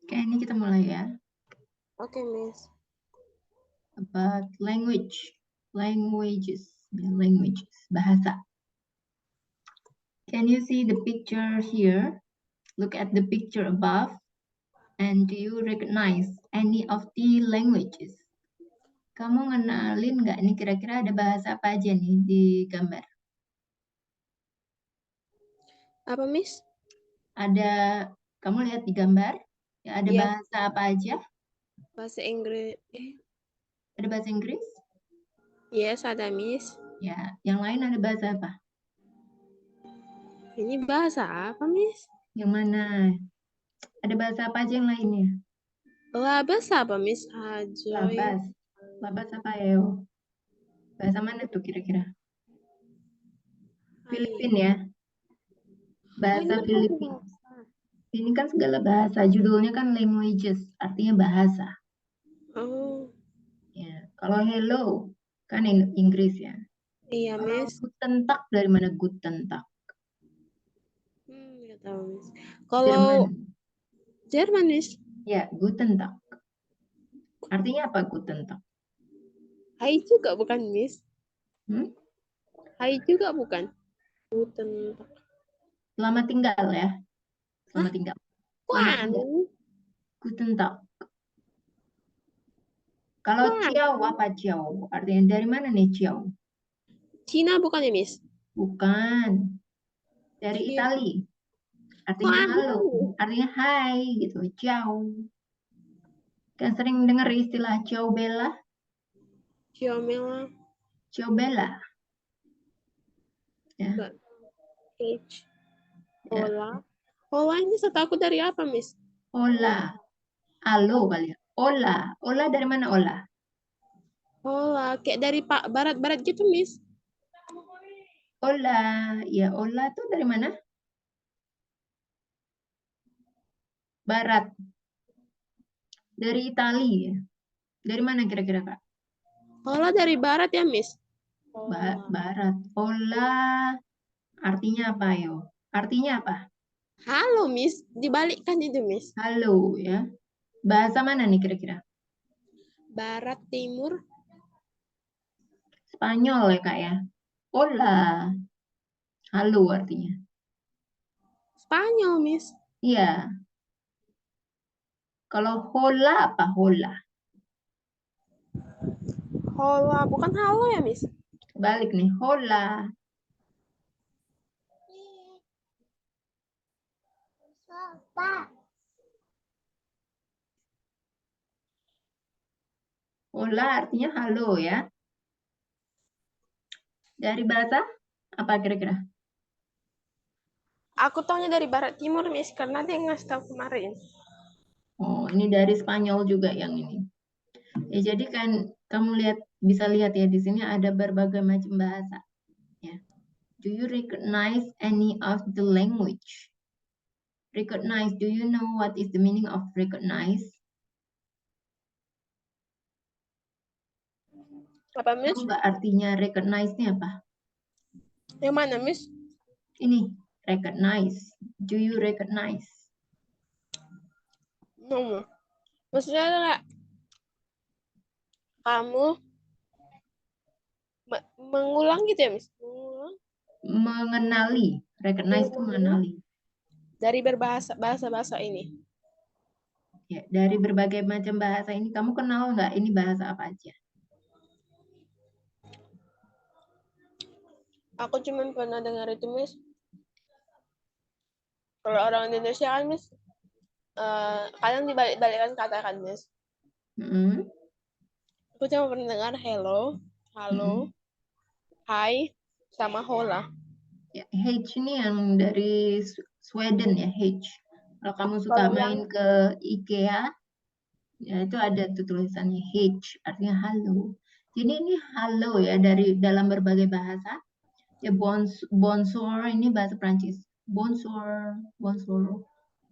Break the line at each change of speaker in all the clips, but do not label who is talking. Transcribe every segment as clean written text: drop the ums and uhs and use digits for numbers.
Oke, ini kita mulai ya.
Oke, Miss.
About languages, bahasa. Can you see the picture here? Look at the picture above. And do you recognize any of the languages? Kamu ngenalin nggak nih kira-kira ada bahasa apa aja nih di gambar?
Apa, Miss?
Ada, kamu lihat di gambar, ya ada
Iya,
bahasa apa aja?
bahasa Inggris.
Ada bahasa Inggris?
Yes, ada, Miss.
Ya, yang lain ada bahasa apa?
Ini bahasa apa, Miss?
Yang mana? Ada bahasa apa aja yang lainnya?
Bahasa apa, Miss? Ajoy.
Labas. Labas apa ya? Bahasa mana tuh kira-kira?
Hai.
Filipin ya?
Oh, ini
Bahasa
kan satu
Filipin.
bahasa.
Ini kan segala bahasa, judulnya kan languages, artinya bahasa.
Oh,
Ya, kalau hello kan Inggris ya.
iya,
Kalau
Miss.
guten tag dari mana guten tag?
Nggak tahu, Miss. Kalau
Jerman.
Jerman, Miss.
Ya, guten tag. Artinya apa guten tag?
Hai juga bukan, Miss.
Hmm?
Hai juga bukan. Guten.
Selamat tinggal ya.
Hah?
Selamat tinggal.
Kok
Selamat tinggal.
anu?
Guten tag. Kalau
Kok
ciao
anu?
apa ciao? Artinya dari mana nih ciao?
Cina bukan ya, Miss?
Bukan. Dari
Cina.
Itali.
Kok
Artinya halo.
anu?
Artinya hai gitu. Ciao. Kan sering dengar istilah ciao bella.
Ciamela.
Ciao bella. Ya,
Enggak. H.
ya.
Hola. Hola ini setahu aku dari apa, Miss?
Hola. Halo kali ya. Hola. Hola dari mana hola?
Hola, kayak dari Pak Barat-Barat gitu, Miss.
Hola. Ya, hola tuh dari mana? Barat. Dari Itali ya. Dari mana kira-kira, Kak?
Hola dari Barat ya, Miss. Hola.
Barat. Hola. Artinya apa, yo? Artinya apa?
Halo, Miss. Dibalikkan itu, Miss.
Halo ya. Bahasa mana nih kira-kira?
Barat, Timur.
Spanyol ya, Kak ya. Hola. Halo artinya.
Spanyol, Miss.
Iya. Kalau hola apa hola?
Hola, bukan halo ya, Miss?
Balik nih. Hola. Hola artinya halo ya. Dari bahasa apa kira-kira?
Aku taunya dari Barat Timur, Miss, karena dia ngasih tahu kemarin.
Oh, ini dari Spanyol juga yang ini. Ya, jadi kan kamu lihat bisa lihat ya di sini ada berbagai macam bahasa. Ya. Do you recognize any of the language? Recognize. Do you know what is the meaning of recognize?
Apa,
Tahu
Miss?
nggak artinya recognize ini apa?
Yang mana, Miss?
Ini recognize. Do you recognize?
Hmm. Maksudnya kayak kamu mengulang gitu ya, Miss? Mengulang.
Mengenali. Recognize itu
Mengulang
mengenali.
dari berbahasa bahasa-bahasa ini.
Ya, dari berbagai macam bahasa ini kamu kenal nggak ini bahasa apa aja?
Aku cuma pernah dengar itu, Miss. Kalau orang Indonesia kan, Miss, kadang dibalik-balikan kata kan, Miss.
Mm-mm.
Aku cuma pernah dengar hello, halo,
Mm-mm.
hai, sama hola.
Ya, H ini yang dari Sweden ya, H. Kalau kamu suka
Kalau yang
main ke IKEA, ya itu ada tuh tulisannya H, artinya halo. Jadi ini halo ya dari dalam berbagai bahasa. Ya bonsoir ini bahasa Prancis. Bonsoir, bonsoir,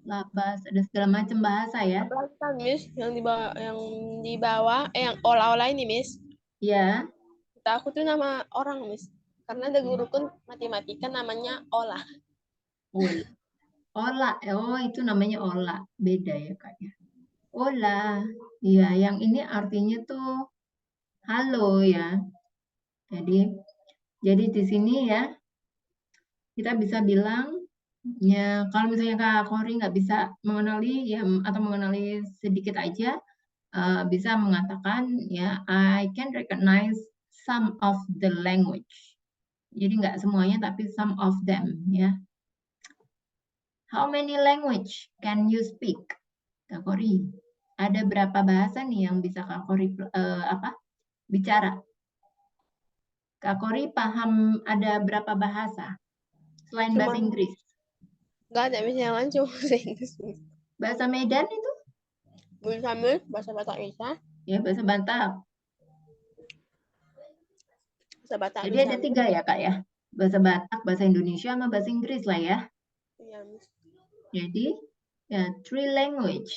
labas, ada segala macam bahasa ya.
apalagi kan, Miss, yang di bawah, yang olah-olah ini, Miss.
Ya,
Kita aku tuh nama orang, Miss. Karena ada guru kan matematika namanya olah.
olah. Ola, oh itu namanya ola, beda ya Kak ya. Ola, ya yang ini artinya tuh halo ya. Jadi di sini ya kita bisa bilang ya kalau misalnya Kak Kori nggak bisa mengenali ya atau mengenali sedikit aja bisa mengatakan ya I can recognize some of the language. Jadi nggak semuanya tapi some of them ya. How many language can you speak? Kak Kori, ada berapa bahasa nih yang bisa Kak Kori bicara? Kak Kori paham ada berapa bahasa selain bahasa
Cuman
Inggris?
nggak ada miss yang lain cuma bahasa Inggris. Miss.
Bahasa Medan itu?
Bisa Miss, bahasa Batak bisa.
Ya bahasa Batak.
Bahasa Batak
Jadi
bisa
ada
Miss.
3 ya Kak ya? Bahasa Batak, bahasa Indonesia, sama bahasa Inggris lah ya.
Iya Miss.
Jadi ya 3 language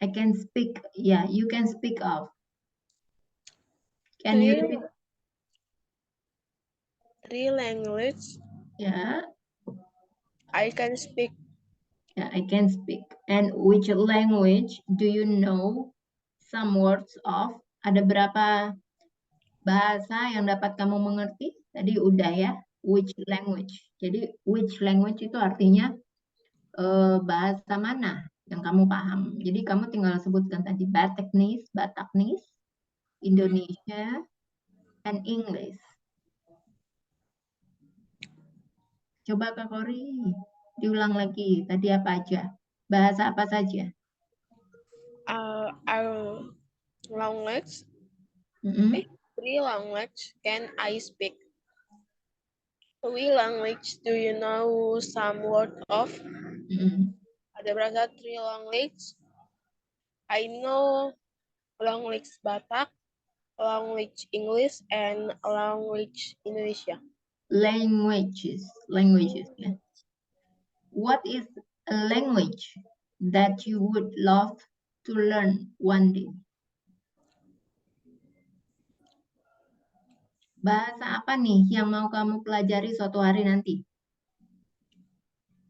I can speak. Ya, you can speak of. Can you
Three,
repeat?
three language
Ya,
I can speak.
ya, I can speak. And which language do you know some words of? Ada berapa bahasa yang dapat kamu mengerti? Tadi udah ya, which language. Jadi which language itu artinya bahasa mana yang kamu paham. Jadi kamu tinggal sebutkan tadi Bataknis, Indonesia, and English. Coba Kak Kori diulang lagi. Tadi apa aja? Bahasa apa saja?
Our language,
Mm-mm.
three language can I speak? Three language do you know some word of?
Mm-mm.
Ada berapa three language? I know language Batak, language English, and language Indonesia.
Languages. Ya. What is a language that you would love to learn one day? Bahasa apa nih yang mau kamu pelajari suatu hari nanti?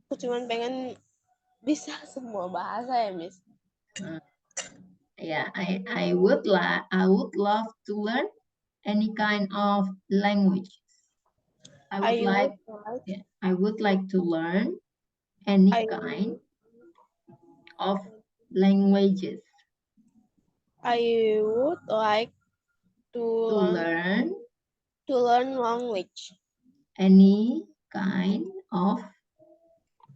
Aku cuma pengen bisa semua bahasa ya, Miss.
Yeah, I would love to learn any kind of language. I would like to learn any
I
kind of languages.
I would like to
To learn
language.
any kind of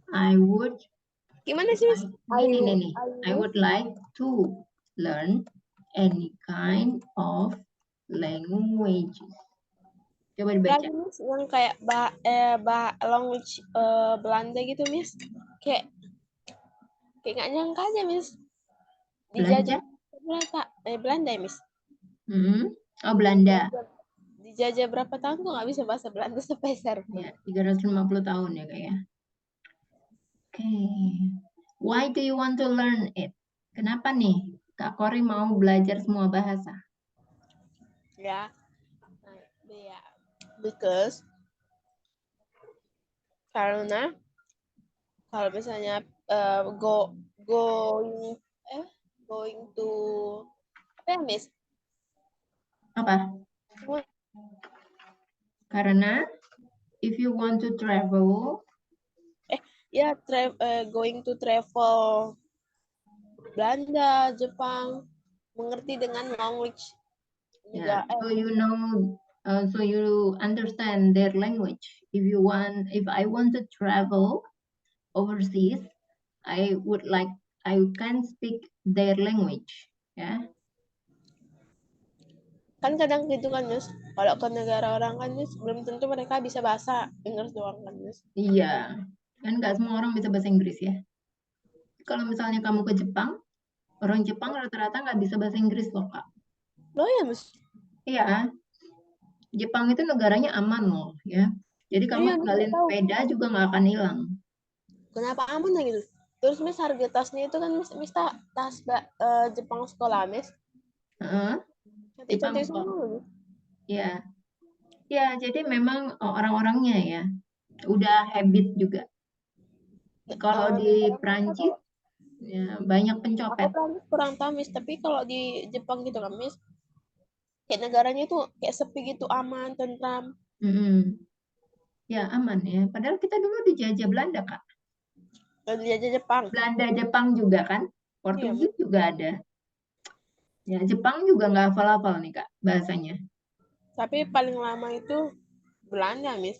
I would
Gimana sih, Miss?
nih. I would like to learn any kind of languages. Coba dibaca.
Lagi Miss yang kayak language Belanda gitu, Miss. Kayak nggak nyangka aja, Miss. Dijajah Belanda ya, Miss.
Oh, Belanda.
Dijajah berapa tahun kok nggak bisa bahasa Belanda sampai sekarang.
Ya, 350 tahun ya kayak. Oke. Why do you want to learn it? Kenapa nih Kak Kori mau belajar semua bahasa?
Ya. Because karena kalau misalnya going to apa ya, Miss?
Apa? Karena if you want to travel,
going to travel Belanda, Jepang, mengerti dengan language
yeah,
juga.
so you understand their language. If I want to travel overseas, I can speak their language, ya.
Kan kadang gitu kan, Miss. Kalau ke negara orang kan, Miss, belum tentu mereka bisa bahasa Inggris doang kan, Miss.
Iya, kan nggak semua orang bisa bahasa Inggris ya. Kalau misalnya kamu ke Jepang, orang Jepang rata-rata nggak bisa bahasa Inggris loh, Kak.
Loh ya, Miss?
Iya, Jepang itu negaranya aman loh, ya. Jadi kamu
Iya, Miss,
tinggalin
tahu.
sepeda juga nggak akan hilang.
Kenapa aman ya gitu? Terus, Miss, harga tasnya itu kan, Miss tas Jepang sekolah, Miss.
Jepang
Cantik-cantik
kok.
semua loh.
Ya, ya. Jadi memang orang-orangnya ya udah habit juga. Kalau di Prancis ya, banyak
Aku
pencopet.
Prancis kurang tahu Miss, tapi kalau di Jepang gitu kan Miss, kayak negaranya tuh kayak sepi gitu, aman, tentram.
Mm-mm. Ya aman ya. Padahal kita dulu dijajah Belanda, Kak.
Dan dijajah Jepang.
Belanda, Jepang juga kan.
Iya
Portugis
Miss.
juga ada. Ya, Jepang juga nggak hafal-hafal nih, Kak, bahasanya.
Tapi paling lama itu Belanda Miss.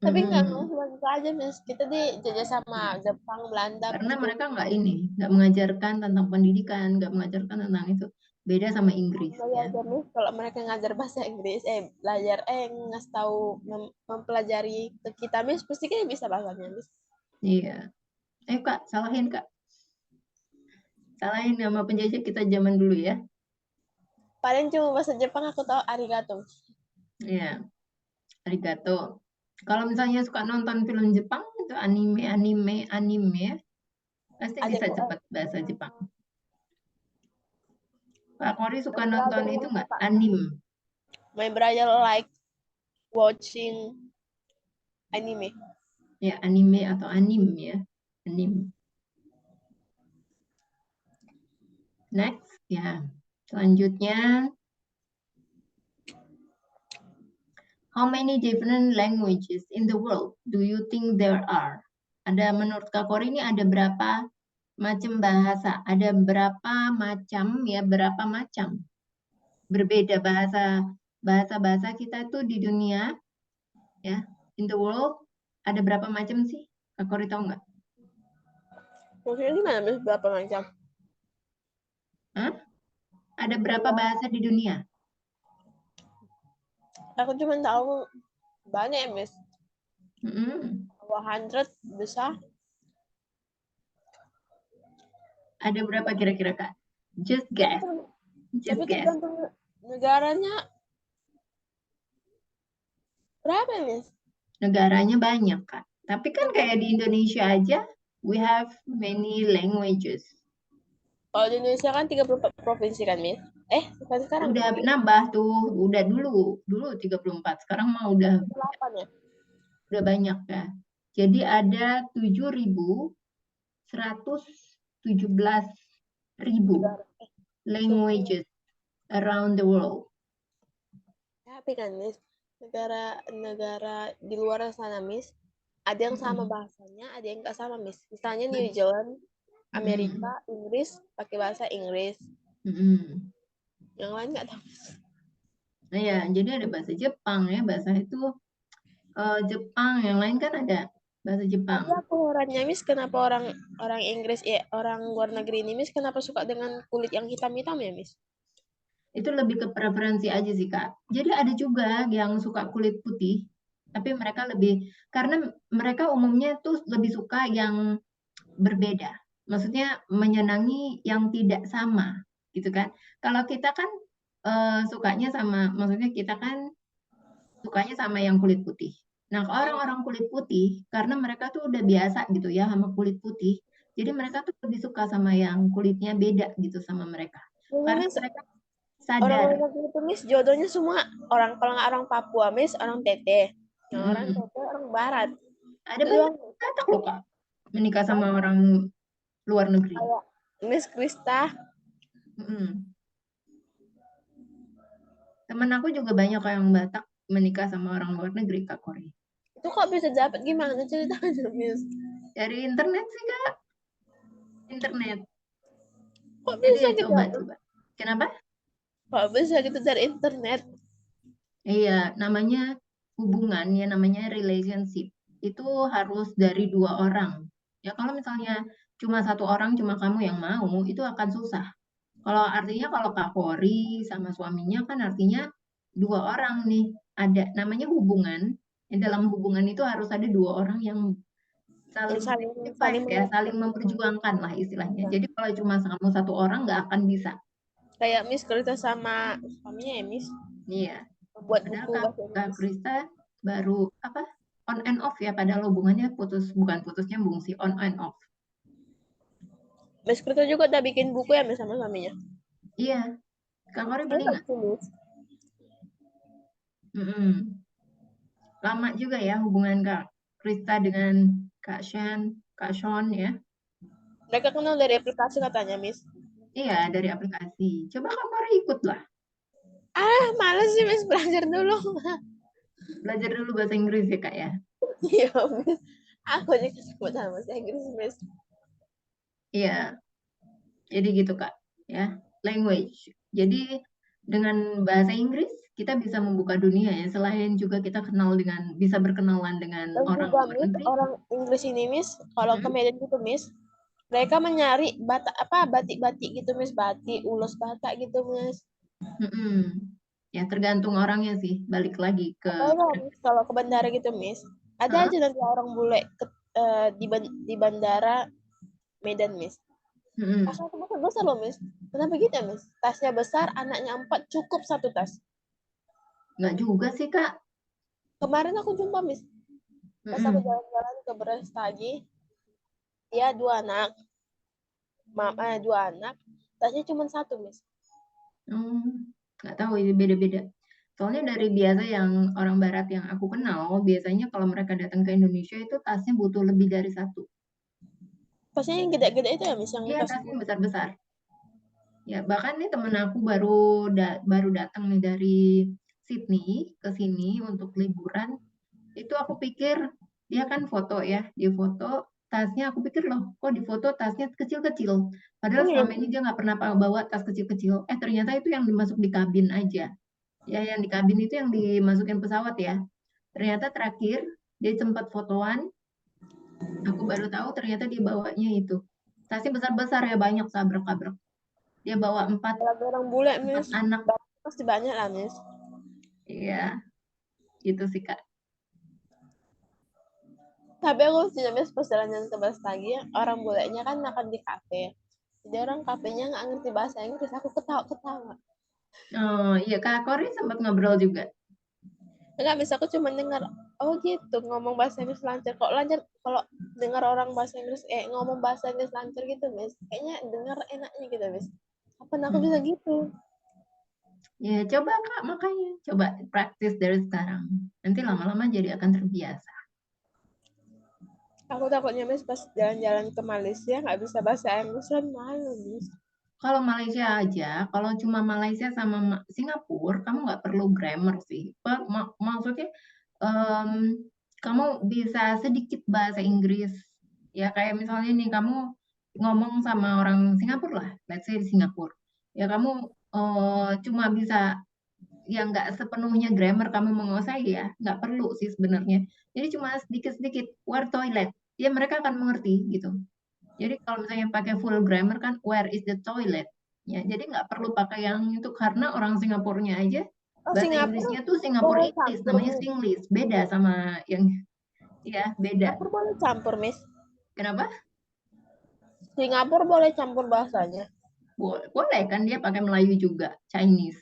Tapi nggak
Mm-mm.
cuma gitu aja Miss, kita dijajah sama Jepang, Belanda,
Karena mereka
Portugis.
nggak mengajarkan tentang pendidikan, nggak mengajarkan tentang itu. Beda sama Inggris ya.
Belajar Miss, kalau mereka ngajar bahasa Inggris, belajar, ngasih tahu, mempelajari ke kita Miss, pasti kita bisa bahasanya Miss.
Iya. Kak, salahin Kak. Salahin nama penjajah kita zaman dulu ya.
Paling cuma bahasa Jepang aku tahu arigato.
Iya, arigato. Kalau misalnya suka nonton film Jepang, itu anime ya, pasti bisa
Adikku,
cepat bahasa Jepang. Kak Kori suka
my
nonton
brother
itu nggak?
suka.
Anime.
My brother like watching anime.
Ya, anime atau anime ya. Anime. Next, ya. Selanjutnya, how many different languages in the world do you think there are? Ada menurut Kak Kori ini ada berapa macam bahasa? Ada berapa macam ya? Berapa macam? Berbeda bahasa kita tuh di dunia ya. In the world ada berapa macam sih? Kak Kori tahu nggak?
Maksudnya gimana Miss, berapa macam?
Hah? Ada berapa
Iya,
bahasa di dunia?
aku cuma tahu banyak ya Miss.
Mm-mm.
100 besar.
Ada berapa kira-kira Kak? Just
Tapi,
guess.
tapi
Just guess.
tergantung negaranya berapa ya Miss?
Negaranya banyak, Kak. Tapi kan kayak di Indonesia aja, we have many languages.
Kalau di Indonesia kan 34 provinsi kan Miss? Sekarang
Udah nambah tuh, udah dulu 34. Sekarang mah udah
8 ya?
banyak ya. Jadi ada 7.117.000
Negara. Suku.
languages around the world.
Tapi kan Miss, negara-negara di luar sana Miss, ada yang sama
Mm-mm.
bahasanya, ada yang nggak sama Miss. Misalnya New Zealand, Amerika,
Mm-mm.
Inggris pakai bahasa Inggris.
Mm-mm.
Yang lain nggak tahu.
Nah ya, jadi ada bahasa Jepang ya, bahasa itu Jepang, yang lain kan ada bahasa Jepang.
Tapi aku herannya Miss, kenapa orang orang Inggris orang luar negeri ini Miss, kenapa suka dengan kulit yang hitam-hitam ya Miss?
Itu lebih ke preferensi aja sih, Kak. Jadi ada juga yang suka kulit putih, tapi mereka lebih, karena mereka umumnya tuh lebih suka yang berbeda. Maksudnya menyenangi yang tidak sama, gitu kan. Kalau kita kan sukanya sama, maksudnya kita kan sukanya sama yang kulit putih. Nah, orang-orang kulit putih, karena mereka tuh udah biasa gitu ya sama kulit putih, jadi mereka tuh lebih suka sama yang kulitnya beda gitu sama mereka.
Jadi
Karena
Miss,
mereka
orang
sadar.
luar negeri itu Miss, jodohnya semua orang, kalau nggak orang Papua Miss, orang Teteh. Yang orang
mm,
Teteh orang Barat.
Ada
Itu
banyak
doang.
Batak loh, Kak, menikah sama
Banyak.
orang luar negeri.
Kayak Miss Krista.
Mm. Temen aku juga banyak yang Batak menikah sama orang luar negeri, Kak Kori.
Itu kok bisa dapat gimana ceritanya Miss?
Dari internet sih, Kak. Internet.
Kok
Jadi
bisa
ya
gitu?
coba-coba. Kenapa?
Kok bisa gitu dari internet?
Iya, namanya hubungan ya, namanya relationship. Itu harus dari dua orang. Ya kalau misalnya cuma satu orang, cuma kamu yang mau, itu akan susah. Kalau artinya kalau Kak Kori sama suaminya kan artinya dua orang nih. Ada namanya hubungan. Dalam hubungan itu harus ada dua orang yang saling
Saling
sacrifice
saling
ya, saling
mengerti.
memperjuangkan lah istilahnya.
Ya.
Jadi kalau cuma kamu satu orang nggak akan bisa.
Kayak Miss Krista sama suaminya ya Miss,
Iya.
buat
Padahal
buku
Kak,
bahasa
Kak
Inggris.
Krista baru apa on and off ya, padahal hubungannya bukan putus nyambung sih, on and off.
Miss Krista juga udah bikin buku ya Miss sama suaminya.
Iya, Kak Kori beli
Enak
nggak?
sih Miss.
Mm-mm. Lama juga ya hubungan Kak Krista dengan Kak Shan. Kak Sean ya.
Mereka kenal dari aplikasi katanya, Miss.
Iya, dari aplikasi. Coba kamu ikut lah.
Males sih, Miss, belajar dulu.
Belajar dulu bahasa Inggris ya, Kak ya.
Iya, Miss. Aku aja kesebut sama bahasa Inggris, Miss.
Iya, jadi gitu Kak, ya. Language. Jadi dengan bahasa Inggris kita bisa membuka dunia ya. Selain juga kita kenal dengan bisa berkenalan dengan
Dan
orang
juga,
luar
Miss,
negeri.
orang Inggris ini, Miss, kalau ke Medan gitu, Miss, mereka mencari batik-batik gitu, Miss, batik, ulos batak gitu, Miss.
Ya tergantung orangnya sih. Balik lagi ke
Apalagi kalau ke bandara gitu, Miss, ada
Hah?
aja nanti orang bule di bandara Medan, Miss.
Mm-mm.
Tasnya tuh besar loh, Miss. Kenapa gitu, Miss? Tasnya besar, anaknya 4, cukup satu tas.
Nggak juga sih Kak.
Kemarin aku jumpa, Miss. Pas aku
Mm-mm.
jalan-jalan ke Brastagi, dia dua anak, tasnya cuma satu, Miss.
Nggak tahu ini beda-beda. Soalnya dari biasa yang orang barat yang aku kenal, biasanya kalau mereka datang ke Indonesia itu tasnya butuh lebih dari satu.
Tasnya yang gede-gede itu ya, Miss, yang
Iya,
tas.
tasnya besar-besar. Ya, bahkan nih temen aku baru datang nih dari Sydney ke sini untuk liburan. Itu aku pikir dia kan foto ya, di foto tasnya aku pikir loh, kok di foto tasnya kecil-kecil. Padahal
Oh iya,
selama ini dia nggak pernah bawa tas kecil-kecil. Ternyata itu yang dimasuk di kabin aja. Ya, yang di kabin itu yang dimasukin pesawat ya. Ternyata terakhir dia sempat fotoan, aku baru tahu ternyata dia bawanya itu. Tasnya besar-besar ya, banyak sabrak-sabrak. Dia bawa
kalau orang bule,
empat
Miss,
anak.
pasti banyak lah, Miss.
Iya, gitu sih Kak.
Tapi aku sih, Miss, pas jalan-jalan ke Brastagi, orang bulenya kan makan di kafe. Jadi orang kafenya nggak ngerti bahasa Inggris, aku ketawa-ketawa.
Oh iya, Kak Kori sempat ngobrol juga.
Enggak, bisa aku cuma dengar, oh gitu, ngomong bahasa Inggris lancar. Kok lancar kalau dengar orang bahasa Inggris, ngomong bahasa Inggris lancar gitu, Miss. Kayaknya dengar enaknya gitu, Miss. Kapan aku bisa
Hmm.
gitu?
Ya, coba Kak, makanya. Coba praktis dari sekarang. Nanti lama-lama jadi akan terbiasa.
Aku takutnya, Miss, pas jalan-jalan ke Malaysia nggak bisa bahasa Inggris kan malu, Miss.
Kalau Malaysia aja, kalau cuma Malaysia sama Singapura, kamu nggak perlu grammar sih. Maksudnya, em, kamu bisa sedikit bahasa Inggris. Ya, kayak misalnya nih, kamu ngomong sama orang Singapura lah, let's say di Singapura. Ya, kamu cuma bisa yang nggak sepenuhnya grammar kamu menguasai ya, nggak perlu sih sebenarnya. Jadi cuma sedikit-sedikit where toilet, ya mereka akan mengerti gitu. Jadi kalau misalnya pakai full grammar kan where is the toilet, ya jadi nggak perlu pakai yang itu karena orang Singapurnya aja
Oh,
bahasa
Singapura
Inggrisnya tuh Singapore
boleh
English,
campur,
namanya
Miss.
Singlish, beda sama yang ya beda.
Singapura boleh campur, Miss.
Kenapa?
Singapura boleh campur bahasanya.
Boleh kan dia pakai Melayu juga, Chinese.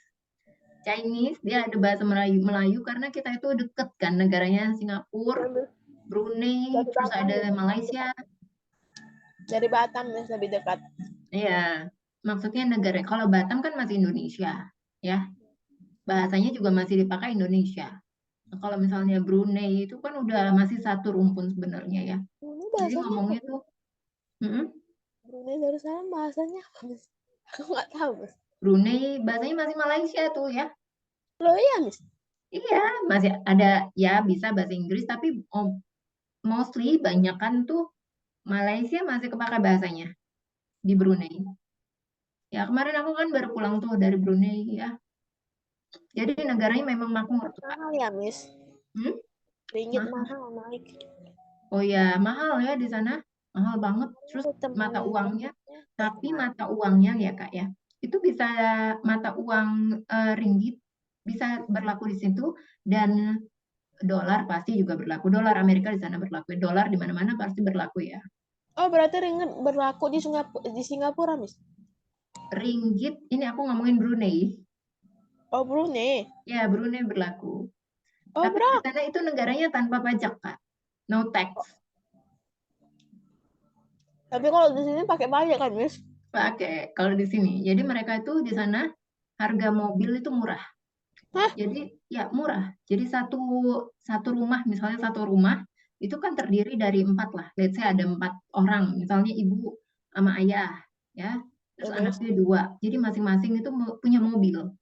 Chinese dia ada bahasa Melayu Melayu karena kita itu deket kan negaranya Singapura,
Ya, Miss.
Brunei,
Dari
terus
Batam,
ada
Miss.
Malaysia.
Dari Batam, Miss, lebih dekat.
Iya, maksudnya negara. Kalau Batam kan masih Indonesia, ya. Bahasanya juga masih dipakai Indonesia. Nah, kalau misalnya Brunei itu kan udah masih satu rumpun sebenarnya ya.
Ini
Jadi
bahasanya apa,
ngomongnya tuh,
Miss?
mm-mm,
Brunei Darussalam bahasanya apa, Miss? Aku nggak tahu, Miss.
Brunei bahasanya masih Malaysia tuh ya.
Loh iya, Miss.
Iya, masih ada ya bisa bahasa Inggris tapi mostly banyak kan tuh Malaysia masih kepakai bahasanya di Brunei. Ya kemarin aku kan baru pulang tuh dari Brunei ya. Jadi negaranya memang makmur tuh Kak.
Mahal ya, Miss.
Hmm?
Ringgit
Mahal.
mahal naik.
Oh ya, mahal ya di sana. Mahal banget. Terus
Ada teman
mata uangnya, tapi
Nah,
mata uangnya ya Kak ya. Itu bisa mata uang ringgit bisa berlaku di situ dan dolar pasti juga berlaku. Dolar Amerika di sana berlaku. Dolar di mana-mana pasti berlaku ya.
oh, berarti ringgit berlaku di Singapura, Miss.
Ringgit, ini aku ngomongin Brunei.
Oh, Brunei.
Ya, Brunei berlaku.
Oh,
Tapi di
berapa?
sana itu negaranya tanpa pajak, Kak. No tax.
Tapi kalau di sini pakai pajak kan, Miss?
Pakai kalau di sini. Jadi mereka itu di sana harga mobil itu murah.
Hah?
Jadi ya murah. Jadi satu satu rumah misalnya satu rumah itu kan terdiri dari 4 lah. Let's say ada 4 orang, misalnya ibu sama ayah, ya. Terus
Terus,
anaknya 2. Jadi masing-masing itu punya mobil.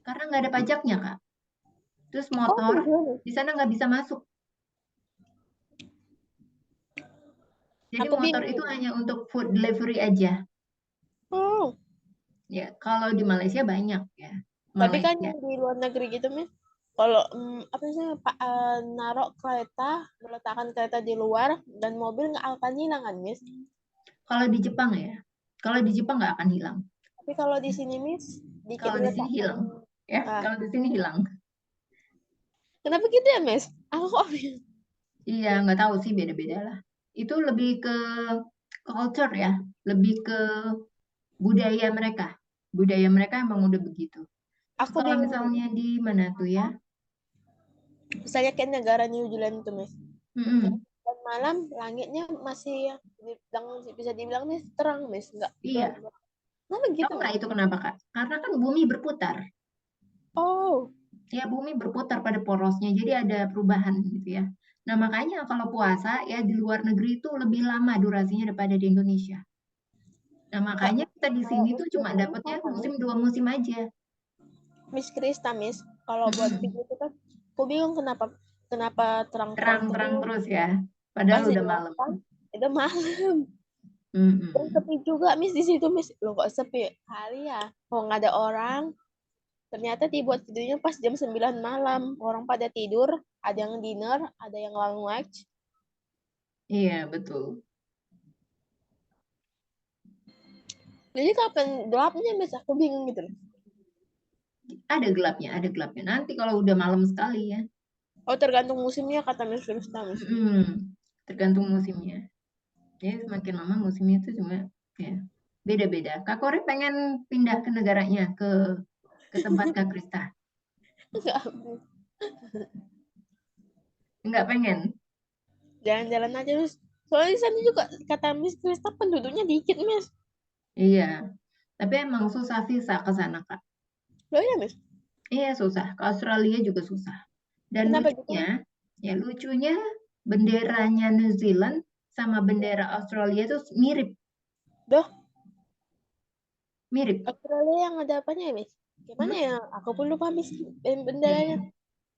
Karena nggak ada pajaknya, Kak. Terus motor
gitu.
di sana nggak bisa masuk. Jadi
Aku
motor
bingung
itu
gitu.
hanya untuk food delivery aja.
Oh,
Ya, kalau di Malaysia banyak ya.
tapi kan
Malaysia.
yang di luar negeri gitu, Miss. Kalau apa sih Pak, naruh kereta, meletakkan kereta di luar dan mobil nggak akan hilang kan, Miss?
Kalau di Jepang ya. Kalau di Jepang nggak akan hilang.
Tapi kalau di sini, Miss, dikit
Kalau di sini
diletakkan.
hilang. Ya,
Ah,
kalau di sini hilang.
kenapa gitu ya, Miss? Aku kok bingung.
Iya, nggak tahu sih, beda-beda lah. Itu lebih ke culture ya, lebih ke budaya mereka. Budaya mereka emang udah begitu. Terus
Aku
kalau
bingung gitu.
misalnya di mana tuh ya?
Misalnya kayak negara New Zealand tuh, Miss.
Mm-mm.
Dan malam langitnya masih bisa dibilang Miss terang, Miss. Nggak gelap.
Iya,
Kenapa
tahu
gitu,
nggak
Miss?
itu kenapa, Kak? Karena kan bumi berputar.
Oh,
Ya, bumi berputar pada porosnya, jadi ada perubahan gitu ya. Nah, makanya kalau puasa ya di luar negeri itu lebih lama durasinya daripada di Indonesia. Nah,
Kak,
makanya kita di
kalau
sini
Miss
tuh cuma
Krista ini
dapatnya
sama,
musim
Miss.
2 musim aja.
Miss Krista, Miss. Kalau buat
Mm-mm.
video itu kan, aku bingung kenapa kenapa terang-terang
Terang-terang
terus.
terus ya, padahal
Pas
udah malam.
dihilangkan, itu malam. Dan
Mm-mm.
sepi juga, Miss, di situ, Miss. Loh, kok sepi? Kali ya. Kok nggak ada orang. Ternyata dibuat videonya pas jam 9 malam. Orang pada tidur, ada yang dinner, ada yang lunch.
Iya, betul.
Jadi kapan gelapnya, Miss? Aku bingung gitu.
Ada gelapnya, ada gelapnya. Nanti kalau udah malam sekali ya.
Oh, tergantung musimnya, kata Miss Krista, Miss.
Mm-mm. Tergantung musimnya. Jadi semakin lama musimnya itu cuma ya beda-beda. Kak Kori pengen pindah ke negaranya, ke tempat Kak Krista.
Enggak,
Nggak pengen.
jalan-jalan aja, Miss. Soalnya di sana juga, kata Miss Krista, penduduknya dikit, Miss.
Iya. Tapi emang susah visa ke sana, Kak.
Loh ya, Miss?
Iya, susah. Ke Australia juga susah. Dan
Kenapa gitu,
lucunya,
Miss?
ya lucunya benderanya New Zealand sama bendera Australia itu mirip,
Doh,
mirip.
Australia yang ada apanya ya, Miss? Gimana
Hmm?
ya? Aku pun lupa, Miss.
Nih,
Benderanya.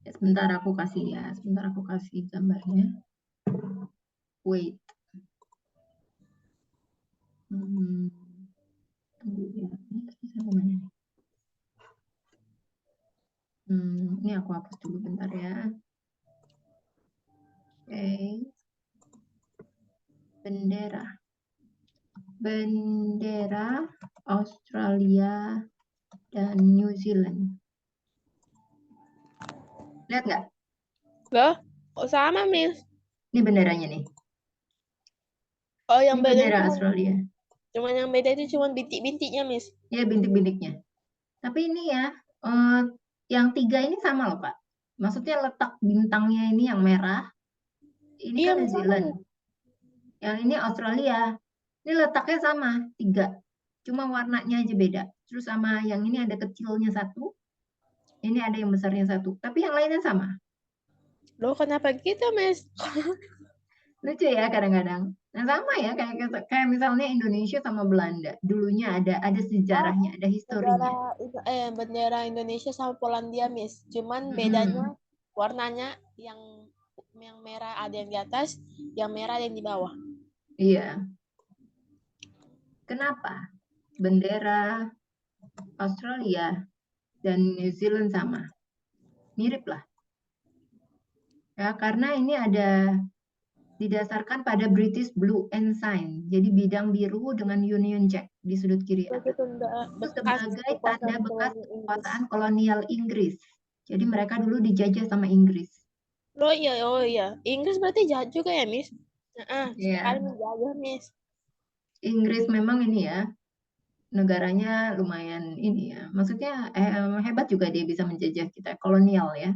ya, sebentar aku kasih ya, sebentar aku kasih gambarnya. Wait. Hmm, tunggu ya. Ini tadi sampai mana nih? Ini aku hapus dulu bentar ya. Oke, bendera. Bendera Australia dan New Zealand. Lihat nggak?
Loh, kok sama, Miss?
Ini benderanya nih.
Oh,
Ini
yang beda itu
bendera Australia.
cuman yang beda itu cuman bintik-bintiknya, Miss.
Ya, bintik-bintiknya. Tapi ini ya, eh, yang 3 ini sama loh, Pak. Maksudnya letak bintangnya ini yang merah, ini
Iya,
kan New
Miss, sama,
Zealand.
Miss.
Yang ini Australia. Ini letaknya sama, 3. Cuma warnanya aja beda. Terus sama yang ini ada kecilnya 1, ini ada yang besarnya 1. Tapi yang lainnya sama.
Loh, kenapa gitu, Miss?
Lucu ya kadang-kadang. Nah, sama ya kayak misalnya Indonesia sama Belanda. Dulunya ada
Oh,
sejarahnya, ada
bendera
historinya.
bendera Indonesia sama Polandia, Miss. Cuman bedanya
Mm-mm.
warnanya yang merah ada yang di atas, yang merah ada yang di bawah.
Iya. Kenapa? Bendera Australia dan New Zealand sama. Mirip lah. Ya, karena ini ada didasarkan pada British Blue Ensign. Jadi bidang biru dengan Union Jack di sudut kiri
Sebagai
atas.
tanda
Itu
bekas
sebagai tanda
kekuasaan
bekas
kolonial Inggris.
kekuasaan kolonial Inggris. Jadi mereka dulu dijajah sama Inggris.
Oh iya. Inggris berarti jahat juga ya, Miss? Sekali
Ya,
menjajah, Miss.
Inggris memang ini ya, negaranya lumayan ini ya. Maksudnya hebat juga dia bisa menjajah kita, kolonial ya.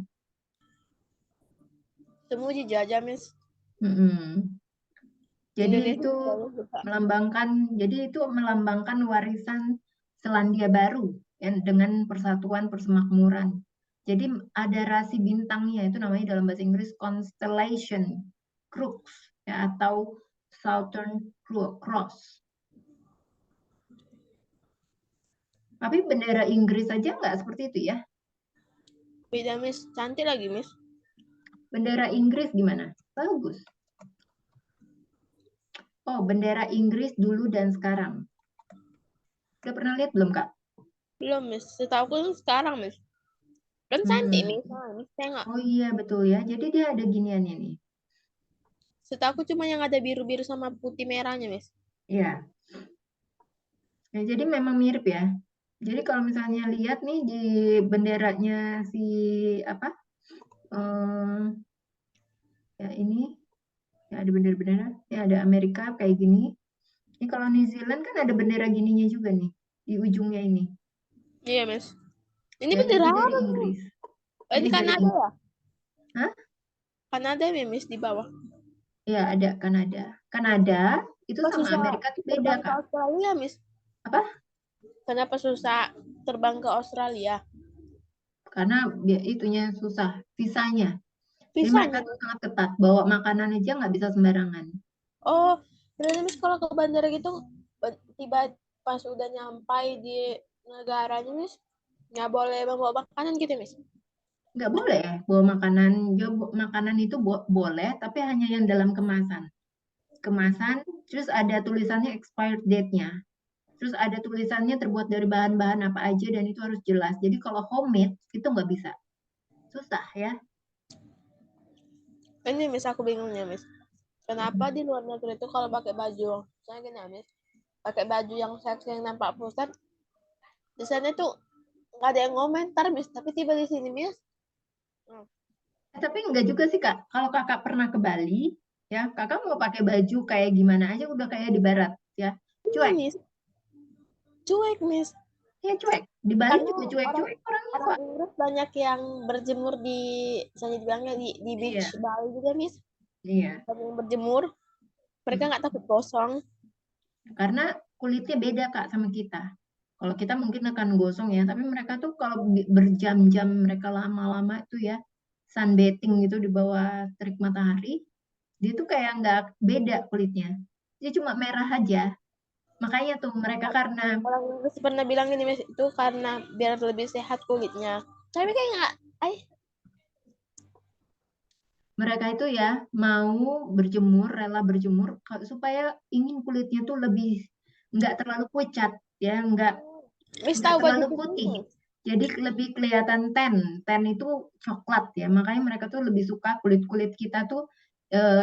Semua dijajah, Miss.
Mm-mm. Jadi
Indonesia
itu
juga.
melambangkan warisan Selandia Baru ya, dengan persatuan persemakmuran. Jadi ada rasi bintangnya, itu namanya dalam bahasa Inggris constellation, crux, ya, atau Southern Cross. Tapi bendera Inggris saja nggak seperti itu ya.
Beda, Miss. Cantik lagi, Miss.
Bendera Inggris gimana? Bagus. Oh, bendera Inggris dulu dan sekarang. Udah pernah lihat belum, Kak?
Belum, Miss. Setahu aku sekarang, Miss. Kan cantik, Miss. Miss tengok.
Oh iya, betul ya. Jadi dia ada giniannya nih.
Setahu aku cuma yang ada biru-biru sama putih merahnya, Miss.
Iya. Ya, jadi memang mirip ya. Jadi kalau misalnya lihat nih di benderanya si apa? Ya ini, ya ada bendera-bendera. Ya ada Amerika kayak gini. Ini kalau New Zealand kan ada bendera gininya juga nih di ujungnya ini.
Iya, Miss. Ini
Ya,
bendera
jadi dari
apa, Miss?
Inggris.
Oh, ini
Ini dari
Kanada
Inggris.
ya?
Hah?
Kanada ya, Miss, di bawah.
Ya, ada Kanada. Kanada itu
Apa
sama
susah
Amerika tuh beda,
terbang ke
Kak.
Australia, Miss?
Apa?
Kenapa susah terbang ke Australia?
Karena dia itunya susah, visanya. Jadi mereka
Bisanya,
tuh
Miss.
sangat ketat, bawa makanan aja nggak bisa sembarangan.
Oh, berarti Miss kalau ke bandara gitu, tiba pas udah nyampai di negaranya, Miss, nggak boleh bawa makanan gitu, Miss?
Nggak boleh bawa makanan. Makanan itu boleh, tapi hanya yang dalam kemasan. Kemasan, terus ada tulisannya expired date-nya. Terus ada tulisannya terbuat dari bahan-bahan apa aja dan itu harus jelas. Jadi kalau homemade itu nggak bisa. Susah ya.
Ini, Miss, aku bingungnya, Miss. Kenapa di luar negeri itu kalau pakai baju, saya gini, ya, Miss, pakai baju yang seksi yang nampak pusat, di sana tuh nggak ada yang komentar, Miss. Tapi tiba di sini, Miss,
Tapi enggak juga sih, Kak. Kalau Kakak pernah ke Bali, ya, Kakak mau pakai baju kayak gimana aja udah kayak di barat, ya.
iya,
Cuek.
Miss, cuek, Miss.
Ya, cuek. Di Bali
Karena
juga
orang
cuek-cuek orangnya
orang
kok.
Inggris banyak yang berjemur di, saya dibilangnya di beach
Iya,
Bali juga, Miss.
iya.
Banyak yang berjemur, mereka
Mm.
nggak takut gosong.
Karena kulitnya beda, Kak, sama kita. Kalau kita mungkin akan gosong ya, tapi mereka tuh kalau berjam-jam mereka lama-lama itu ya sunbathing gitu di bawah terik matahari, dia tuh kayak nggak beda kulitnya. Dia cuma merah aja. Makanya tuh mereka karena
Orang Inggris pernah bilang gini, Miss, itu karena biar lebih sehat kulitnya. Tapi kayak nggak,
mereka itu ya mau berjemur, rela berjemur supaya ingin kulitnya tuh lebih nggak terlalu pucat ya,
Miss
nggak
tahu baju
terlalu
putih,
putih.
Miss.
Jadi lebih kelihatan tan. Tan itu coklat ya. Makanya mereka tuh lebih suka kulit-kulit kita tuh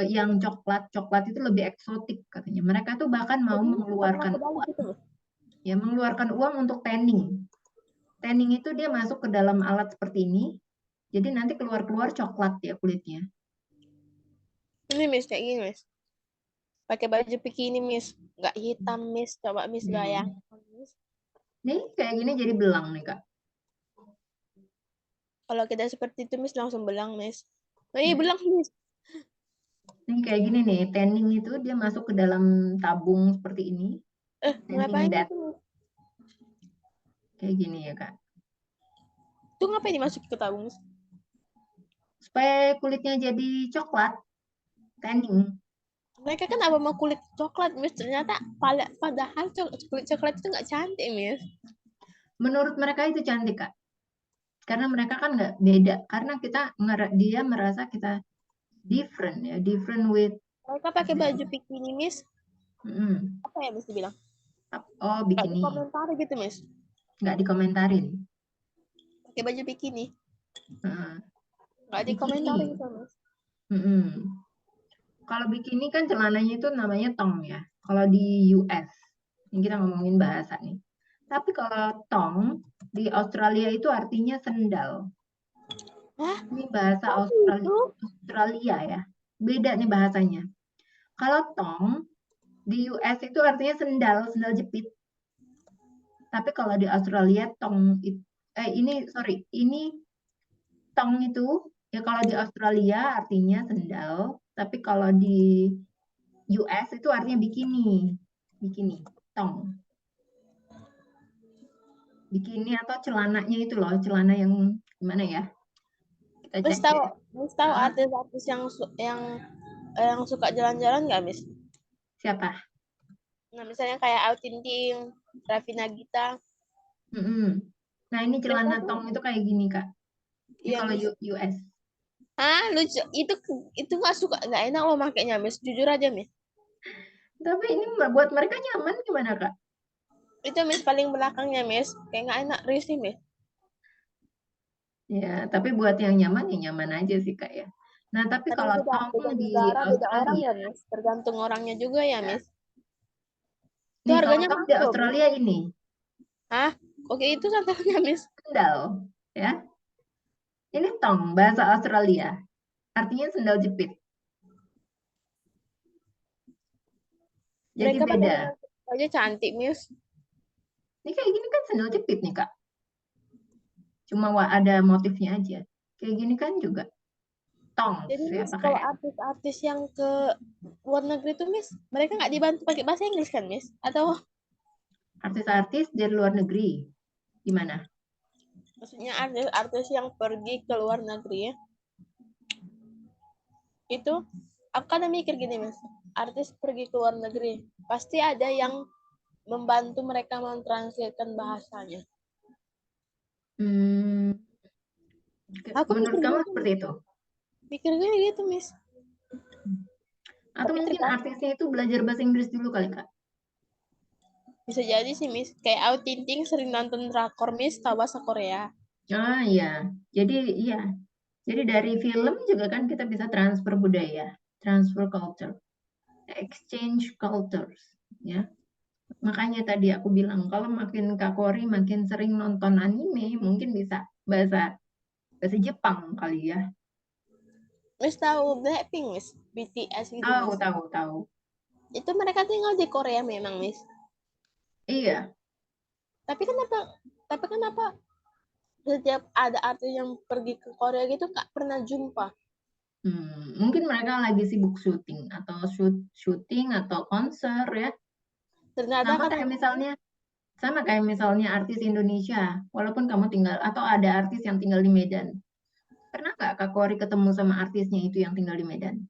yang coklat. Coklat itu lebih eksotik katanya. Mereka tuh bahkan mau
Jadi pernah
mengeluarkan
ke Bali gitu, Miss.
uang untuk tanning. Tanning itu dia masuk ke dalam alat seperti ini. Jadi nanti keluar-keluar coklat ya kulitnya.
Ini, Miss, kayak gini, Miss. Pakai baju bikini, Miss. Nggak hitam, Miss. Coba Miss bayang.
Hmm. Nih kayak gini jadi belang nih, Kak.
Kalau kita seperti itu, Miss, langsung belang, Miss. Oh iya,
Ya.
belang, Miss.
Nih kayak gini nih, tanning itu dia masuk ke dalam tabung seperti ini. Tanning
Ngapain
bed
itu, Miss?
kayak gini ya, Kak.
Itu ngapain dimasukin ke tabung, Miss?
Supaya kulitnya jadi coklat, tanning.
Mereka kan apa mau kulit coklat, Miss. Ternyata padahal kulit coklat itu nggak cantik, Miss.
Menurut mereka itu cantik, Kak. Karena mereka kan nggak beda. Karena dia merasa kita different ya, different with
Mereka pakai
them.
baju bikini, Miss.
Mm-mm.
Apa ya, Miss dibilang?
Oh,
Nggak
bikini.
dikomentari gitu, Miss.
Nggak dikomentarin.
Pakai baju bikini.
Heeh.
Nggak dikomentari
Bikini.
gitu, Miss.
Mm-mm. Kalau bikini kan celananya itu namanya tong ya. Kalau di US, ini kita ngomongin bahasa nih. Tapi kalau tong di Australia itu artinya sendal.
Hah?
Ini bahasa
Kok
Australia,
gitu?
Australia ya. Beda nih bahasanya. Kalau tong di US itu artinya sendal, sendal jepit. Tapi kalau di Australia ini tong itu ya kalau di Australia artinya sendal, tapi kalau di US itu artinya bikini. Bikini, tong. Bikini atau celananya itu loh, celana yang Gimana ya? Kita
Miss
cek
tahu,
deh.
Miss tahu
Hah?
artis-artis yang suka jalan-jalan nggak, Miss?
Siapa?
Nah, misalnya kayak Ayu Ting Ting, Raffi Nagita,
Mm-mm. Nah, ini
mereka
celana
tuh,
tong itu kayak gini, Kak. Ini
iya
kalau
Miss.
US.
Lucu. Itu nggak suka, nggak enak loh makainya, Miss. Jujur aja, Miss.
Tapi ini buat mereka nyaman gimana, Kak?
Itu Miss paling belakangnya, Miss. Kayak nggak enak, risih, Miss.
Ya, tapi buat yang nyaman ya nyaman aja sih, Kak ya. Nah, tapi
Tapi
kalau
beda,
tong
beda
di
negara, beda orang
Australia,
ya, Miss. Tergantung orangnya juga ya, Miss. Itu
nih kalau
harganya
tong
mahal
di
loh, Miss.
Australia ini
Hah? Oke, itu sandalnya, Miss.
sendal, ya. Ini tong bahasa Australia, artinya sendal jepit. Jadi
Mereka pakai
beda.
sandal aja cantik, Miss.
Ini kayak gini kan sendal jepit nih, Kak. Cuma ada motifnya aja. Kayak gini kan juga tongs
Jadi,
ya
Miss, kalau
pakai.
artis-artis yang ke luar negeri tuh, Miss, mereka nggak dibantu pakai bahasa Inggris kan, Miss? Atau
Artis-artis dari luar negeri. Gimana?
maksudnya artis-artis yang pergi ke luar negeri ya? Itu aku kadang mikir gini, Mas, artis pergi ke luar negeri pasti ada yang membantu mereka mentranslatekan bahasanya.
Hmm,
Aku
menurut
mikir
kamu
gitu,
seperti itu?
mikirnya gitu, Miss.
Atau
Tapi
mungkin
tergantung,
artisnya itu belajar bahasa Inggris dulu kali, Kak?
bisa jadi sih, Miss, kayak Ayu Ting Ting sering nonton drakor, Miss, tahu bahasa Korea.
Ah, iya. Jadi, iya. Jadi dari film juga kan kita bisa transfer budaya, transfer culture, exchange cultures, ya. Makanya tadi aku bilang kalau makin Kak Kori makin sering nonton anime, mungkin bisa bahasa bahasa Jepang kali ya.
Miss tahu Blackpink, Miss, BTS gitu,
Tahu,
Miss.
tahu, tahu.
Itu mereka tinggal di Korea memang, Miss.
Iya.
Tapi kenapa, tapi kenapa setiap ada artis yang pergi ke Korea gitu gak pernah jumpa?
Mungkin mereka lagi sibuk syuting atau syuting atau konser ya.
Ternyata
Sama
kan
kayak misalnya sama kayak misalnya artis Indonesia, walaupun kamu tinggal atau ada artis yang tinggal di Medan. Pernah nggak Kak Kori ketemu sama artisnya itu yang tinggal di Medan?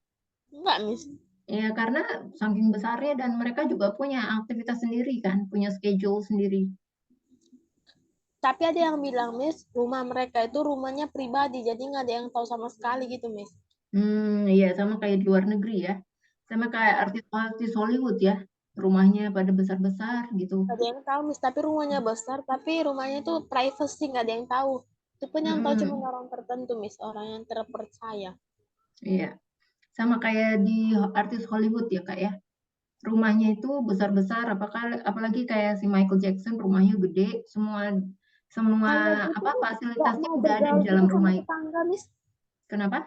enggak, Miss.
Ya karena saking besarnya dan mereka juga punya aktivitas sendiri kan, punya schedule sendiri.
Tapi ada yang bilang, Miss, rumah mereka itu rumahnya pribadi, jadi nggak ada yang tahu sama sekali gitu, Miss.
Iya sama kayak di luar negeri ya. Sama kayak artis-artis Hollywood ya. Rumahnya pada besar-besar gitu.
Nggak ada yang tahu, Miss. Tapi rumahnya besar, tapi rumahnya itu privacy, nggak ada yang tahu. Itu pun yang tahu cuma
Mm,
orang tertentu, Miss, orang yang terpercaya.
iya. Sama kayak di artis Hollywood ya Kak ya. Rumahnya itu besar-besar, apalagi kayak si Michael Jackson rumahnya gede, semua semua
Kalau gitu,
apa
Miss, nggak
fasilitasnya
mau
udah ada
bergaul
di
gitu
dalam
sama
rumah itu.
tetangga, Miss.
Kenapa?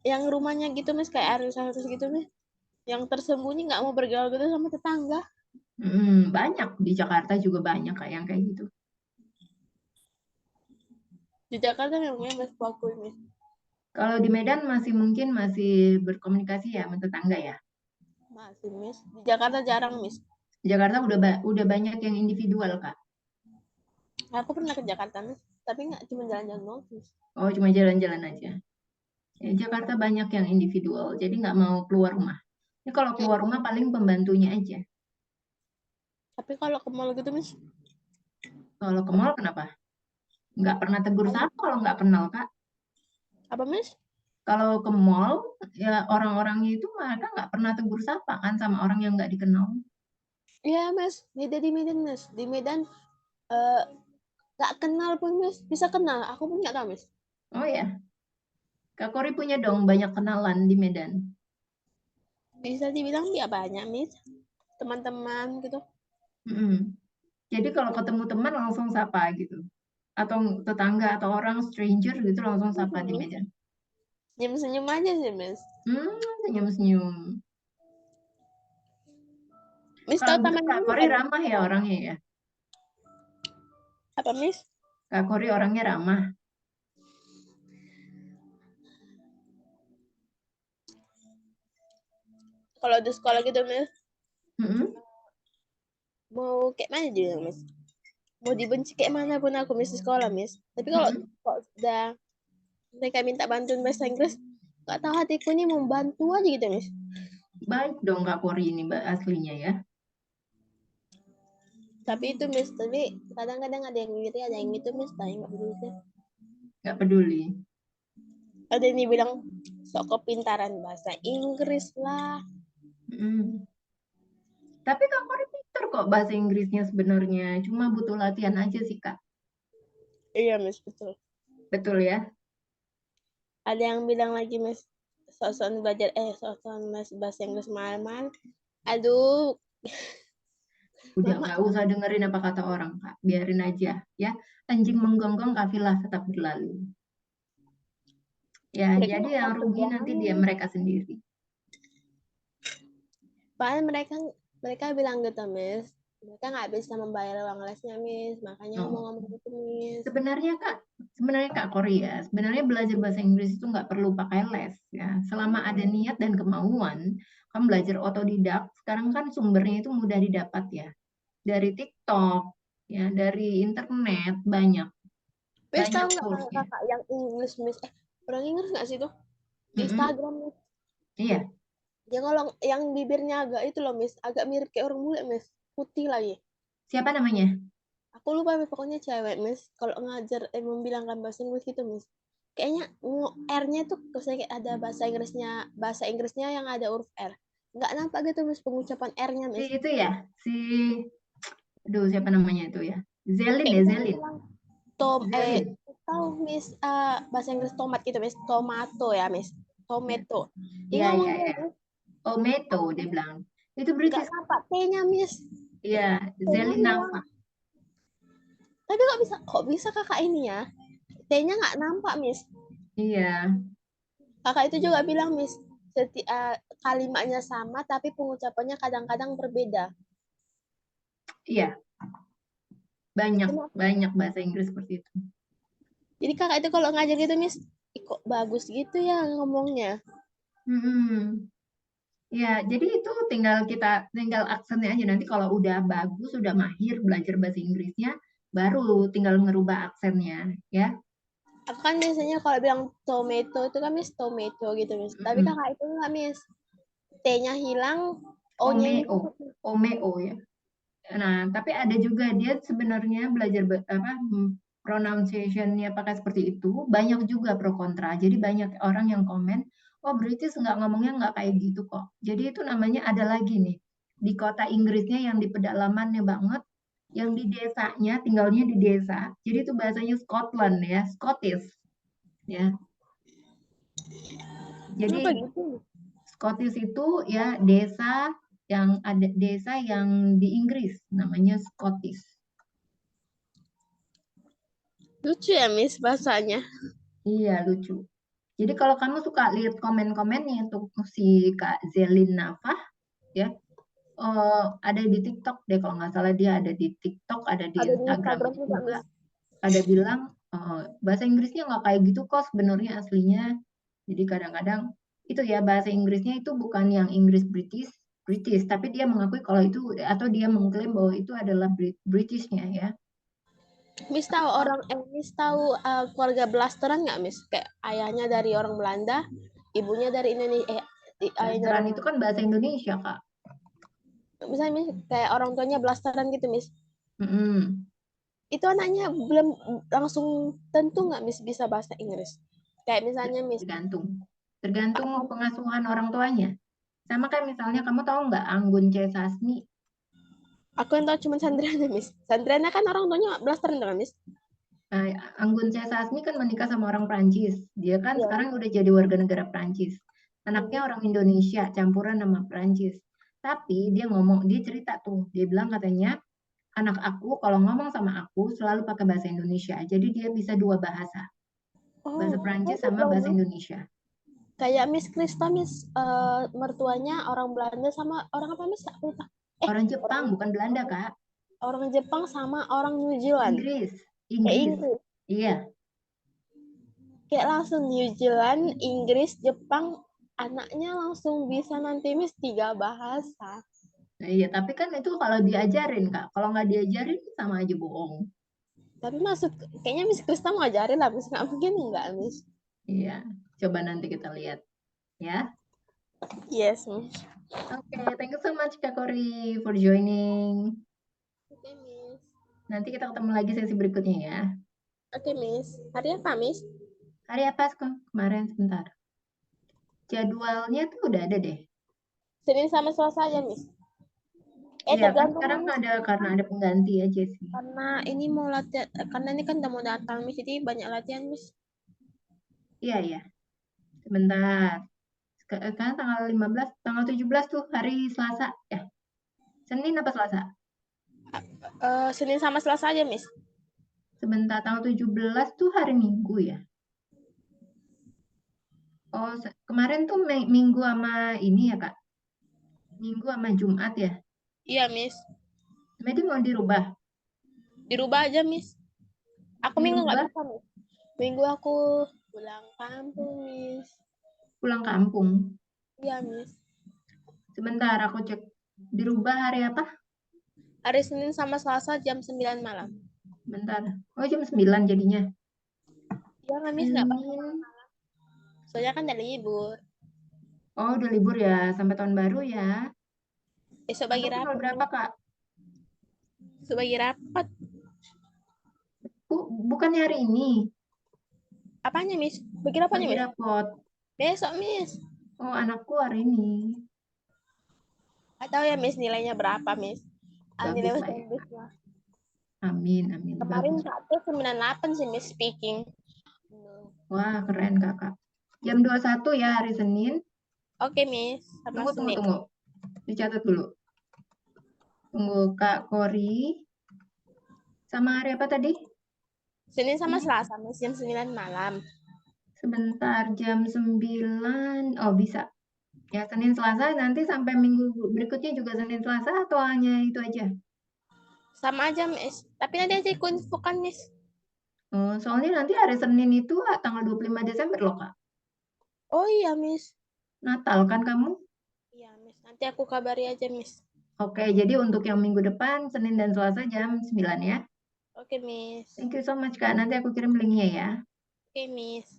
Yang rumahnya gitu, Miss, kayak artis-artis gitu, Miss. Yang tersembunyi nggak mau bergaul gitu sama tetangga.
Banyak di Jakarta juga banyak kayak yang kayak gitu.
Di Jakarta memangnya Miss bagus, Miss.
Kalau di Medan masih mungkin masih berkomunikasi ya sama tetangga ya.
Masih, Miss. Di Jakarta jarang, Miss.
Di Jakarta udah banyak yang individual Kak.
Aku pernah ke Jakarta, Miss. Tapi nggak cuma jalan-jalan doang, Miss.
Oh cuma jalan-jalan aja. Jakarta banyak yang individual, jadi nggak mau keluar rumah. Ini kalau keluar rumah paling pembantunya aja.
Tapi kalau ke mall gitu, Miss.
Kalau ke mall kenapa? Nggak pernah tegur
Kalau-
sapa kalau nggak kenal Kak.
Apa, Miss?
Kalau ke mall, ya orang-orangnya itu mereka nggak pernah tegur sapa kan sama orang yang nggak dikenal.
Iya, Miss. Beda di Medan, Miss. Di Medan eh, nggak kenal pun, Miss. Bisa kenal. Aku pun nggak tahu, Miss.
Oh ya, Kak Kori punya dong banyak kenalan di Medan.
Bisa dibilang dia banyak, Miss. Teman-teman gitu.
Mm-mm. Jadi kalau ketemu teman langsung sapa gitu. Atau tetangga atau orang stranger gitu langsung sapa di
Miss.
Medan.
Senyum-senyum aja sih, Miss.
Senyum-senyum.
Miss
Kalau
tahu
gitu
Taman
Kak
Mini
Kori
nggak, Miss?
ramah ya orangnya ya.
Apa, Miss?
Kak Kori orangnya ramah.
Kalau di sekolah gitu, Miss.
Mm-mm.
Mau kayak mana juga, Miss? mau dibenci kayak mana pun aku Miss di sekolah Miss. Tapi kalau
Mm-mm.
udah mereka minta bantuan bahasa Inggris, nggak tahu hatiku ini mau bantu aja gitu Miss.
Baik dong Kak Kori ini Mbak aslinya ya.
Tapi itu Miss, tapi kadang-kadang ada yang gitu, ada yang gitu Miss, tapi nggak peduli deh.
Nggak peduli.
Ada yang bilang sok kepintaran bahasa Inggris lah.
Mm. Tapi Kak Kori pinter kok bahasa Inggrisnya sebenarnya. Cuma butuh latihan aja sih Kak.
Iya Miss, betul.
Betul ya?
Ada yang bilang lagi Miss, sok-sokan belajar, sok-sokan bahasa Inggris mahal-mahal. Aduh,
Udah
lama.
nggak usah dengerin apa kata orang Kak. Biarin aja ya. Anjing menggonggong kafilah tetap berlalu. Ya,
Mereka
jadi
nggak
yang
tahu
rugi nanti dia
kerjaan.
mereka sendiri.
Padahal mereka bilang gitu, Miss. Mereka nggak bisa membayar uang lesnya, Miss. Makanya
No.
ngomong-ngomong gitu, Miss.
Sebenarnya Kak Korea, sebenarnya belajar bahasa Inggris itu nggak perlu pakai les ya. Selama ada niat dan kemauan, kamu belajar otodidak. Sekarang kan sumbernya itu mudah didapat ya, dari TikTok, ya, dari internet banyak
Miss
banyak
tahu nggak
source-nya.
kakak yang Inggris, Miss? Orang Inggris nggak sih tuh? Di
Mm-mm.
Instagram, Miss.
Iya,
Dia kalau yang bibirnya agak itu loh, Miss. Agak mirip kayak orang bule, Miss. Putih lagi.
siapa namanya?
Aku lupa, Miss. Pokoknya cewek, Miss. Kalau ngajar, membilangkan bahasa Inggris gitu, Miss. Kayaknya R-nya tuh kayak ada bahasa Inggrisnya yang ada huruf R. Nggak nampak gitu, Miss, pengucapan R-nya,
Si
Miss.
itu ya, si, aduh siapa namanya itu ya? Zelin
Kayak
ya,
misalnya
Zelin.
bilang
Zelin.
tahu Miss, bahasa Inggris tomat gitu Miss, tomato ya Miss,
Ya,
tomato. Dia
ya,
ngomong
ya,
gitu
ya.
Miss,
Ometo dia bilang. Itu
nggak
British.
nampak T-nya Miss,
Iya,
T-nya
Zelin
hilang.
Nafa.
Tapi kok bisa kakak ini ya, T-nya nggak nampak Miss.
Iya,
Kakak itu juga bilang Miss, kalimatnya sama tapi pengucapannya kadang-kadang berbeda.
iya, banyak
Cuma,
banyak bahasa Inggris seperti itu.
jadi kakak itu kalau ngajar gitu Miss, kok bagus gitu ya ngomongnya.
Hmm, ya, jadi itu tinggal aksennya aja nanti kalau udah bagus, udah mahir belajar bahasa Inggrisnya, baru tinggal ngerubah aksennya, ya.
Aku kan biasanya kalau bilang tomato itu kan Miss tomato gitu Miss. Tapi
Mm-mm.
kakak itu nggak Miss. T-nya hilang, O-nya
Omeo,
hilang.
omeo ya. Nah, tapi ada juga dia sebenarnya belajar pronunciation-nya pakai seperti itu, banyak juga pro kontra. Jadi banyak orang yang komen, oh British nggak ngomongnya nggak kayak gitu kok. Jadi itu namanya ada lagi nih, di kota Inggrisnya yang di pedalamannya banget, yang di desanya, tinggalnya di desa. Jadi itu bahasanya Scotland ya, Scottish ya. Jadi
Kenapa gitu?
Scottish itu ya desa yang di Inggris namanya Scottish.
Lucu ya Miss bahasanya.
Iya, lucu. Jadi kalau kamu suka lihat komen-komennya untuk si Kak Zelin Nafah, ya, ada di TikTok deh kalau nggak salah dia ada di TikTok, ada di
Ada di Instagram
Instagramnya
juga
juga,
Miss.
ada bilang bahasa Inggrisnya nggak kayak gitu kok sebenarnya aslinya. Jadi kadang-kadang itu ya bahasa Inggrisnya itu bukan yang Inggris British, British, tapi dia mengakui kalau itu atau dia mengklaim bahwa itu adalah Britishnya ya.
Miss tahu keluarga Blasteran nggak Miss? Kayak ayahnya dari orang Belanda, ibunya dari Indonesia. Ayahnya
Blasteran
orang
itu kan bahasa Indonesia, Kak.
misalnya Miss, kayak orang tuanya Blasteran gitu Miss.
Mm-mm.
Itu anaknya belum langsung tentu nggak Miss bisa bahasa Inggris. Kayak misalnya Miss,
Tergantung.
Pak
Tergantung
San,
pengasuhan orang tuanya. Sama kan misalnya kamu tahu nggak Anggun C. Sasmi?
aku yang tahu cuma Sandriana Miss. Sandriana kan orang tuanya Blasteran kan Miss?
Nah, Anggun C. Sasmi kan menikah sama orang Prancis. Dia kan
Iya.
sekarang udah jadi warga negara Prancis. Anaknya
Hmm.
orang Indonesia, campuran sama Prancis. Tapi dia cerita tuh, dia bilang katanya, anak aku kalau ngomong sama aku selalu pakai bahasa Indonesia. Jadi dia bisa dua bahasa,
Oh,
bahasa Prancis
hebat
sama
dong
bahasa
Miss.
Indonesia.
Kayak Miss Krista Miss, mertuanya orang Belanda sama orang apa Miss? Aku lupa.
Orang
Orang
Jepang, bukan Belanda,
orang
Kak.
orang Jepang sama orang New Zealand.
Inggris, Inggris.
Inggris.
Iya,
Kayak langsung New Zealand, Inggris, Jepang, anaknya langsung bisa nanti Miss 3 bahasa.
Nah, iya, tapi kan itu kalau diajarin, Kak. Kalau nggak diajarin sama aja bohong.
Tapi maksud kayaknya Miss Krista mau ajarin lah, Miss. Nggak mungkin enggak, Miss.
Iya, coba nanti kita lihat ya.
Yes, Miss.
Oke, thank you so much Kak Kori for joining.
Oke, Miss.
Nanti kita ketemu lagi sesi berikutnya ya.
Oke, Miss. Hari apa, Miss?
Hari apa kok? Kemarin sebentar. Jadwalnya tuh udah ada deh.
Senin sama Selasa aja, Miss.
Iya, kan
Tergantung,
sekarang
Miss.
ada karena ada pengganti aja sih.
Karena ini mau latihan, karena ini kan udah mau datang, Miss. Jadi banyak latihan, Miss.
Iya, iya. Sebentar. Sekarang tanggal 15, tanggal 17 tuh hari Selasa ya. Senin apa Selasa?
Senin sama Selasa aja, Miss.
Sebentar, tanggal 17 tuh hari Minggu ya. Oh, kemarin tuh Minggu sama ini ya, Kak. Minggu sama Jumat ya.
Iya, Miss.
Jadi mau dirubah.
Dirubah aja, Miss. Aku minggu nggak
Dirubah
bisa, Miss. Minggu aku pulang kampung, Miss.
pulang kampung.
Iya, Miss.
Sebentar aku cek. Dirubah hari apa?
Hari Senin sama Selasa jam 9 malam.
Bentar. Oh, jam 9 jadinya.
Iya nggak, Miss? Nggak apa-apa.
Senin.
Soalnya kan dari libur.
Oh, udah libur ya. Sampai tahun baru ya.
Besok bagi
Masuk tanggal
rapat,
berapa,
Miss.
Kak?
Besok bagi rapat.
Bukannya hari ini.
Apanya, Miss? Bagi rapatnya,
Bagi
Miss?
rapot.
Besok, Miss.
Oh, anakku hari ini.
Nggak tahu ya, Miss, nilainya berapa, Miss. Nilai
Bagus lah
bahasa
ya.
Inggrisnya.
Amin, amin.
Kemarin
Bagus.
satu 98 sih, Miss, speaking.
Wah, keren, Kakak. Jam 21 ya hari Senin.
Oke, Miss. Sama
Tunggu, tunggu,
Senin.
tunggu. Dicatat dulu. Tunggu, Kak Kori. Sama hari apa tadi?
Senin sama Selasa, Miss, jam 9 malam.
Sebentar, jam 9. Oh, bisa. Ya, Senin Selasa nanti sampai minggu berikutnya juga Senin Selasa atau hanya itu aja?
Sama aja, Miss. Tapi nanti aja ikut infokan, Miss.
Oh, soalnya nanti hari Senin itu tanggal 25 Desember loh, Kak.
Oh iya, Miss.
Natal kan kamu?
Iya, Miss. Nanti aku kabari aja, Miss.
Oke, jadi untuk yang minggu depan, Senin dan Selasa jam 9 ya.
Oke, Miss.
Thank you so much, Kak. Nanti aku kirim linknya ya.
Oke, Miss.